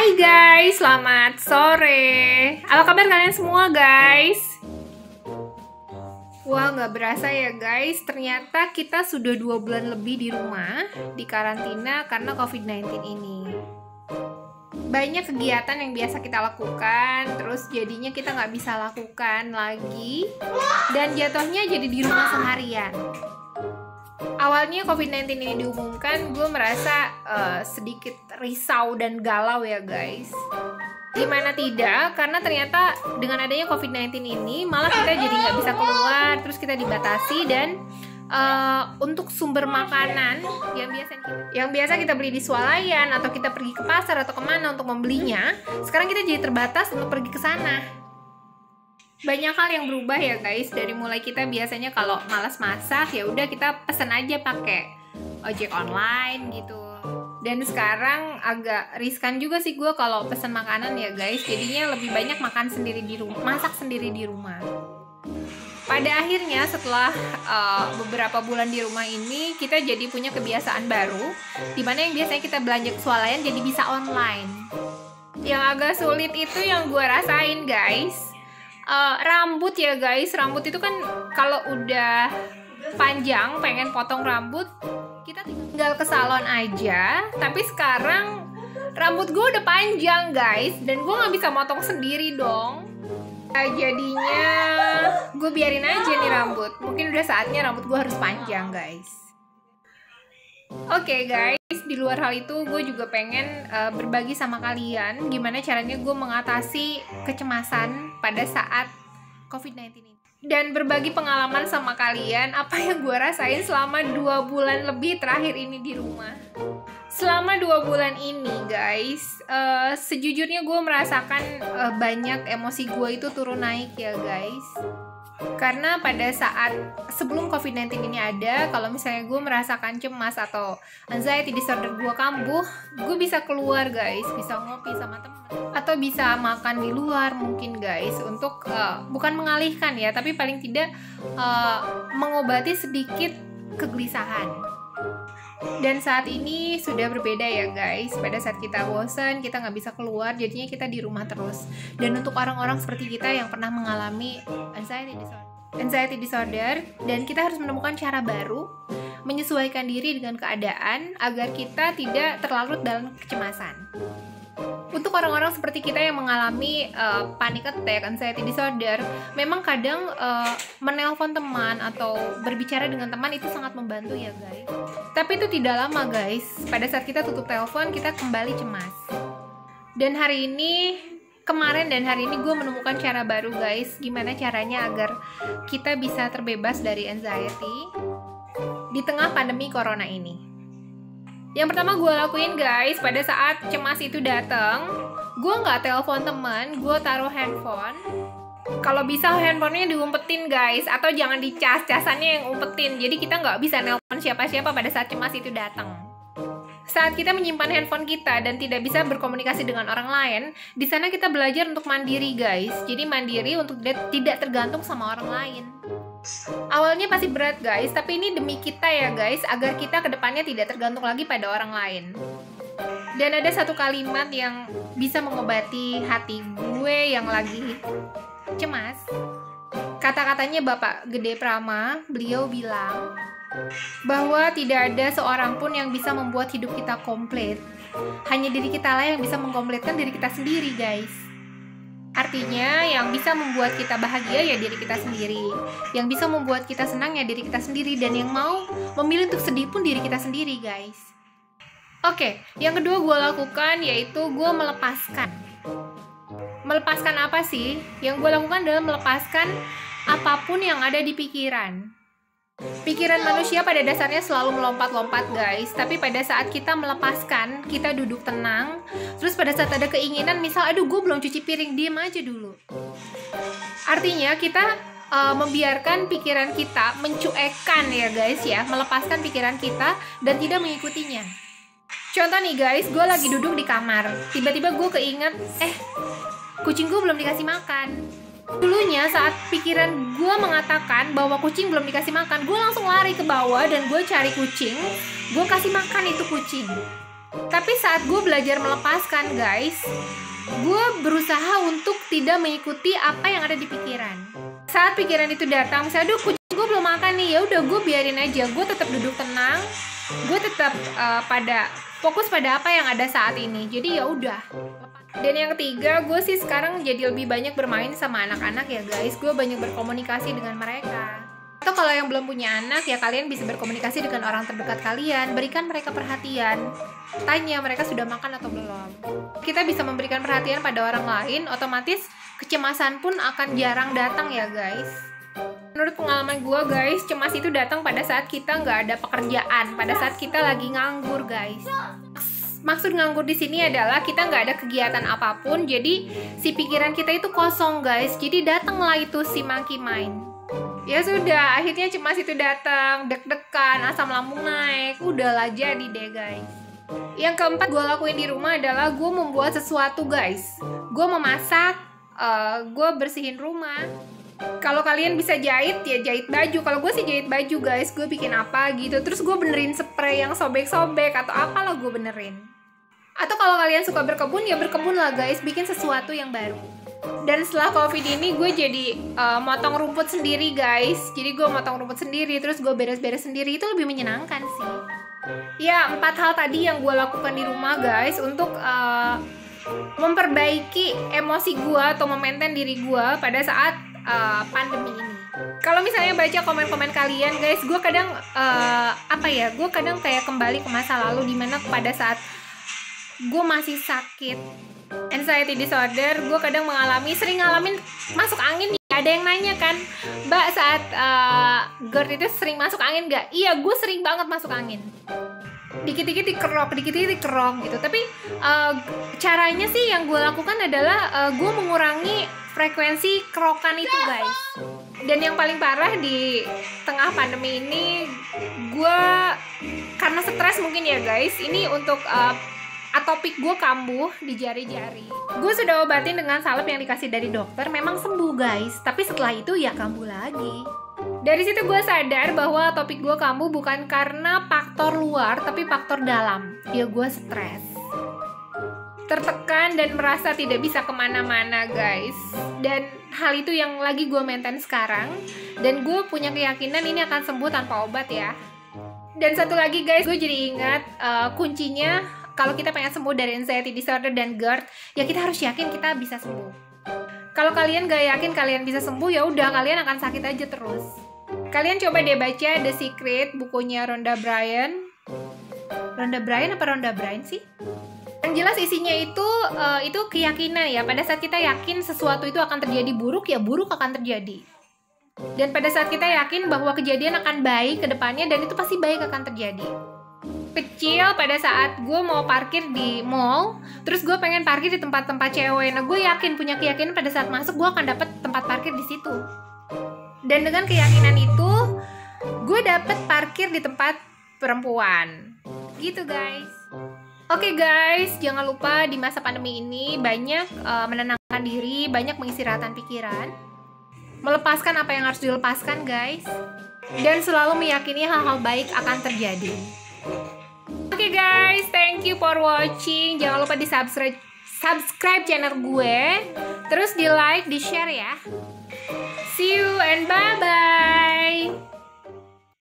Hai guys, selamat sore. Apa kabar kalian semua guys? Wah, nggak berasa ya guys, ternyata kita sudah 2 bulan lebih di rumah, di karantina karena COVID-19 ini. Banyak kegiatan yang biasa kita lakukan, terus jadinya kita nggak bisa lakukan lagi, dan jatuhnya jadi di rumah seharian. Awalnya COVID-19 ini diumumkan, gue merasa sedikit risau dan galau ya guys. Gimana tidak, karena ternyata dengan adanya COVID-19 ini malah kita jadi nggak bisa keluar, terus kita dibatasi, dan untuk sumber makanan yang biasa kita beli di swalayan atau kita pergi ke pasar atau kemana untuk membelinya, sekarang kita jadi terbatas untuk pergi ke sana. Banyak hal yang berubah ya guys, dari mulai kita biasanya kalau malas masak ya udah kita pesan aja pakai ojek online gitu. Dan sekarang agak riskan juga sih gue kalau pesan makanan ya guys, jadinya lebih banyak makan sendiri di rumah, masak sendiri di rumah. Pada akhirnya setelah beberapa bulan di rumah ini, kita jadi punya kebiasaan baru, dimana yang biasanya kita belanja ke swalayan jadi bisa online. Yang agak sulit itu yang gue rasain guys, rambut ya guys. Rambut itu kan kalau udah panjang, pengen potong rambut, kita tinggal ke salon aja. Tapi sekarang rambut gue udah panjang guys, dan gue nggak bisa motong sendiri dong. Jadinya gue biarin aja nih rambut. Mungkin udah saatnya rambut gue harus panjang guys. Oke guys, di luar hal itu gue juga pengen berbagi sama kalian gimana caranya gue mengatasi kecemasan pada saat COVID-19 ini. Dan berbagi pengalaman sama kalian apa yang gue rasain selama 2 bulan lebih terakhir ini di rumah. Selama 2 bulan ini guys, sejujurnya gue merasakan banyak emosi gue itu turun naik ya guys. Karena pada saat sebelum COVID-19 ini ada, kalau misalnya gue merasakan cemas atau anxiety disorder gue kambuh, gue bisa keluar guys, bisa ngopi sama temen, atau bisa makan di luar mungkin guys, untuk bukan mengalihkan ya, tapi paling tidak mengobati sedikit kegelisahan. Dan saat ini sudah berbeda ya guys. Pada saat kita bosan, kita nggak bisa keluar, jadinya kita di rumah terus. Dan untuk orang-orang seperti kita yang pernah mengalami anxiety disorder, dan kita harus menemukan cara baru menyesuaikan diri dengan keadaan agar kita tidak terlarut dalam kecemasan. Untuk orang-orang seperti kita yang mengalami panic attack, anxiety disorder, memang kadang menelpon teman atau berbicara dengan teman itu sangat membantu ya guys. Tapi itu tidak lama guys. Pada saat kita tutup telepon, kita kembali cemas. Dan kemarin dan hari ini gue menemukan cara baru guys, gimana caranya agar kita bisa terbebas dari anxiety di tengah pandemi corona ini. Yang pertama gue lakuin guys, pada saat cemas itu datang, gue nggak telepon teman, gue taruh handphone. Kalau bisa handphonenya diumpetin guys, atau jangan dicas, casannya yang umpetin. Jadi kita nggak bisa nelpon siapa-siapa pada saat cemas itu datang. Saat kita menyimpan handphone kita dan tidak bisa berkomunikasi dengan orang lain, di sana kita belajar untuk mandiri guys. Jadi mandiri untuk tidak tergantung sama orang lain. Awalnya pasti berat guys, tapi ini demi kita ya guys, agar kita kedepannya tidak tergantung lagi pada orang lain. Dan ada satu kalimat yang bisa mengobati hati gue yang lagi cemas. Kata-katanya Bapak Gede Prama, beliau bilang bahwa tidak ada seorang pun yang bisa membuat hidup kita komplit. Hanya diri kita lah yang bisa mengkompletkan diri kita sendiri guys. Artinya yang bisa membuat kita bahagia ya diri kita sendiri, yang bisa membuat kita senang ya diri kita sendiri, dan yang mau memilih untuk sedih pun diri kita sendiri guys. Oke, yang kedua gue lakukan yaitu gue melepaskan. Melepaskan apa sih? Yang gue lakukan adalah melepaskan apapun yang ada di pikiran. Pikiran manusia pada dasarnya selalu melompat-lompat guys, tapi pada saat kita melepaskan, kita duduk tenang, terus pada saat ada keinginan, misal aduh gue belum cuci piring, diem aja dulu. Artinya kita membiarkan pikiran kita mencuekkan ya guys ya, melepaskan pikiran kita dan tidak mengikutinya. Contoh nih guys, gue lagi duduk di kamar, tiba-tiba gue keinget, kucing gue belum dikasih makan. Dulunya saat pikiran gue mengatakan bahwa kucing belum dikasih makan, gue langsung lari ke bawah dan gue cari kucing, gue kasih makan itu kucing. Tapi saat gue belajar melepaskan guys, gue berusaha untuk tidak mengikuti apa yang ada di pikiran. Saat pikiran itu datang, misalnya, aduh kucing gue belum makan nih, ya udah gue biarin aja, gue tetap duduk tenang, gue tetap fokus pada apa yang ada saat ini. Jadi ya udah. Dan yang ketiga, gue sih sekarang jadi lebih banyak bermain sama anak-anak ya guys. Gue banyak berkomunikasi dengan mereka. Atau kalau yang belum punya anak ya kalian bisa berkomunikasi dengan orang terdekat kalian, berikan mereka perhatian. Tanya mereka sudah makan atau belum. Kita bisa memberikan perhatian pada orang lain, otomatis kecemasan pun akan jarang datang ya guys. Menurut pengalaman gue guys, cemas itu datang pada saat kita nggak ada pekerjaan, pada saat kita lagi nganggur guys. Maksud nganggur di sini adalah kita nggak ada kegiatan apapun, jadi si pikiran kita itu kosong guys. Jadi datanglah itu si monkey mind. Ya sudah, akhirnya cemas itu datang, deg-degan, asam lambung naik, udahlah jadi deh guys. Yang keempat gue lakuin di rumah adalah gue membuat sesuatu guys. Gue memasak, gue bersihin rumah. Kalau kalian bisa jahit ya jahit baju. Kalau gue sih jahit baju guys. Gue bikin apa gitu, terus gue benerin spray yang sobek-sobek atau apalah gue benerin. Atau kalau kalian suka berkebun ya berkebun lah guys, bikin sesuatu yang baru. Dan setelah covid ini gue jadi motong rumput sendiri guys. Jadi gue motong rumput sendiri, terus gue beres-beres sendiri. Itu lebih menyenangkan sih. Ya 4 hal tadi yang gue lakukan di rumah guys, untuk memperbaiki emosi gue atau memaintain diri gue pada saat pandemi ini. Kalau misalnya baca komen-komen kalian guys, gue kadang gue kadang kayak kembali ke masa lalu, dimana pada saat gue masih sakit anxiety disorder, gue kadang sering ngalamin masuk angin nih. Ada yang nanya kan, Mbak, saat GERD itu sering masuk angin gak? Iya, gue sering banget masuk angin. Dikit-dikit dikerok gitu. Tapi caranya sih yang gue lakukan adalah gue mengurangi frekuensi kerokan itu guys. Dan yang paling parah di tengah pandemi ini, gue karena stres mungkin ya guys, ini untuk atopik gue kambuh di jari-jari. Gue sudah obatin dengan salep yang dikasih dari dokter, memang sembuh guys. Tapi setelah itu ya kambuh lagi. Dari situ gue sadar bahwa topik gue kambuh bukan karena faktor luar, tapi faktor dalam. Ya gue stres, tertekan dan merasa tidak bisa kemana-mana guys. Dan hal itu yang lagi gue maintain sekarang. Dan gue punya keyakinan ini akan sembuh tanpa obat ya. Dan satu lagi guys, gue jadi ingat kuncinya kalau kita pengen sembuh dari anxiety disorder dan GERD, ya kita harus yakin kita bisa sembuh. Kalau kalian gak yakin kalian bisa sembuh, ya udah kalian akan sakit aja terus. Kalian coba deh baca The Secret, bukunya Rhonda Byrne. Rhonda Byrne apa Rhonda Byrne sih? Yang jelas isinya itu keyakinan ya. Pada saat kita yakin sesuatu itu akan terjadi buruk, ya buruk akan terjadi. Dan pada saat kita yakin bahwa kejadian akan baik ke depannya, dan itu pasti baik akan terjadi. Kecil pada saat gue mau parkir di mall, terus gue pengen parkir di tempat-tempat cewek. Nah gue punya keyakinan pada saat masuk gue akan dapet tempat parkir di situ. Dan dengan keyakinan itu, gue dapet parkir di tempat perempuan. Gitu guys. Oke guys, jangan lupa di masa pandemi ini banyak menenangkan diri, banyak mengistirahatkan pikiran, melepaskan apa yang harus dilepaskan guys, dan selalu meyakini hal-hal baik akan terjadi. Oke guys, thank you for watching. Jangan lupa di subscribe channel gue, terus di like, di share ya. See you and bye bye.